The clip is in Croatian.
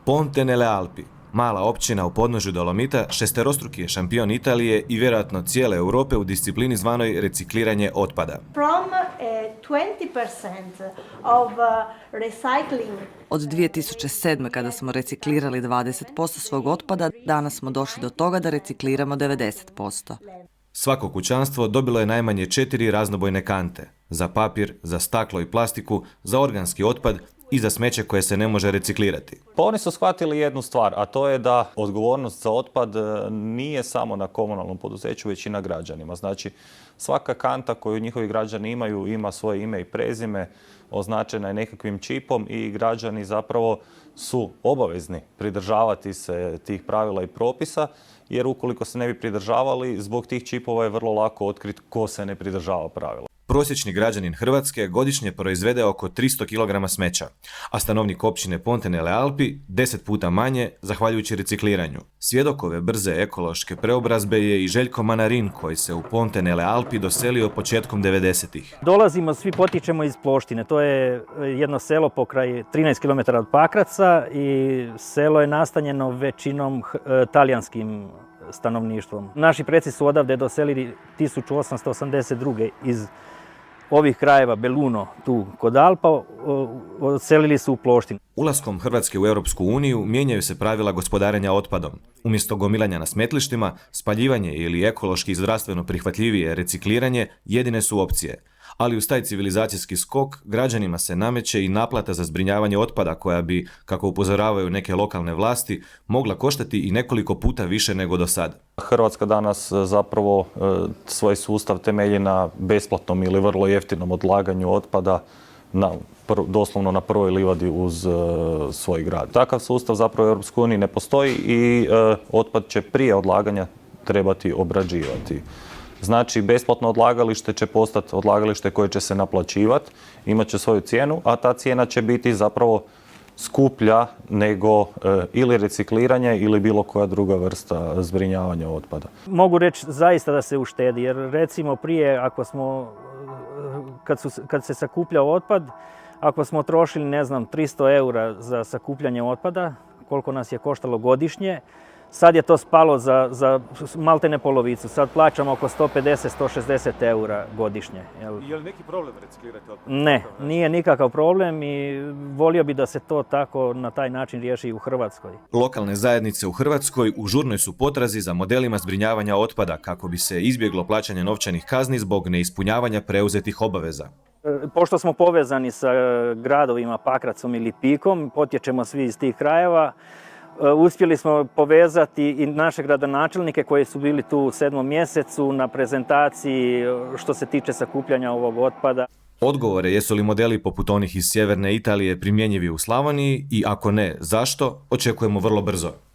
Ponte nelle Alpi, mala općina u podnožju Dolomita, šesterostruki je šampion Italije i vjerojatno cijele Europe u disciplini zvanoj recikliranje otpada. From 20% of recycling. Od 2007. kada smo reciklirali 20% svog otpada, danas smo došli do toga da recikliramo 90%. Svako kućanstvo dobilo je najmanje 4 raznobojne kante. Za papir, za staklo i plastiku, za organski otpad i za smeće koje se ne može reciklirati. Pa oni su shvatili jednu stvar, a to je da odgovornost za otpad nije samo na komunalnom poduzeću, već i na građanima. Znači, svaka kanta koju njihovi građani imaju ima svoje ime i prezime, označena je nekakvim čipom i građani zapravo su obavezni pridržavati se tih pravila i propisa, jer ukoliko se ne bi pridržavali, zbog tih čipova je vrlo lako otkriti ko se ne pridržava pravila. Prosječni građanin Hrvatske godišnje proizvede oko 300 kg smeća, a stanovnik općine Ponte nelle Alpi 10 puta manje zahvaljujući recikliranju. Svjedok ove brze ekološke preobrazbe je i Željko Manarin, koji se u Ponte nelle Alpi doselio početkom 90-ih. Dolazimo, svi potičemo iz Ploštine. To je jedno selo pokraj 13 km od Pakraca i selo je nastanjeno većinom talijanskim stanovništvom. Naši preci su odavde doselili 1882. iz ovih krajeva, Beluno, tu kod Alpa, odselili su u Ploštinu. Ulaskom Hrvatske u Europsku uniju mijenjaju se pravila gospodarenja otpadom. Umjesto gomilanja na smetlištima, spaljivanje ili ekološki i zdravstveno prihvatljivije recikliranje jedine su opcije. Ali uz taj civilizacijski skok građanima se nameće i naplata za zbrinjavanje otpada koja bi, kako upozoravaju neke lokalne vlasti, mogla koštati i nekoliko puta više nego do sad. Hrvatska danas zapravo svoj sustav temelji na besplatnom ili vrlo jeftinom odlaganju otpada doslovno na prvoj livadi uz svoj grad. Takav sustav zapravo u EU ne postoji i otpad će prije odlaganja trebati obrađivati. Znači, besplatno odlagalište će postati odlagalište koje će se naplaćivati, imat će svoju cijenu, a ta cijena će biti zapravo skuplja nego ili recikliranje ili bilo koja druga vrsta zbrinjavanja otpada. Mogu reći zaista da se uštedi, jer recimo prije, kad se sakupljao otpad, ako smo trošili, 300 eura za sakupljanje otpada, koliko nas je koštalo godišnje, sad je to spalo za maltene polovicu. Sad plaćamo oko 150-160 eura godišnje. Je li neki problem reciklirati otpad? Ne, nije nikakav problem i volio bi da se to tako na taj način riješi i u Hrvatskoj. Lokalne zajednice u Hrvatskoj u žurnoj su potrazi za modelima zbrinjavanja otpada kako bi se izbjeglo plaćanje novčanih kazni zbog neispunjavanja preuzetih obaveza. Pošto smo povezani sa gradovima Pakracom ili Lipikom, potječemo svi iz tih krajeva, uspjeli smo povezati i naše gradonačelnike koji su bili tu u 7. mjesecu na prezentaciji što se tiče sakupljanja ovog otpada. Odgovore jesu li modeli poput onih iz sjeverne Italije primjenjivi u Slavoniji i ako ne, zašto, očekujemo vrlo brzo.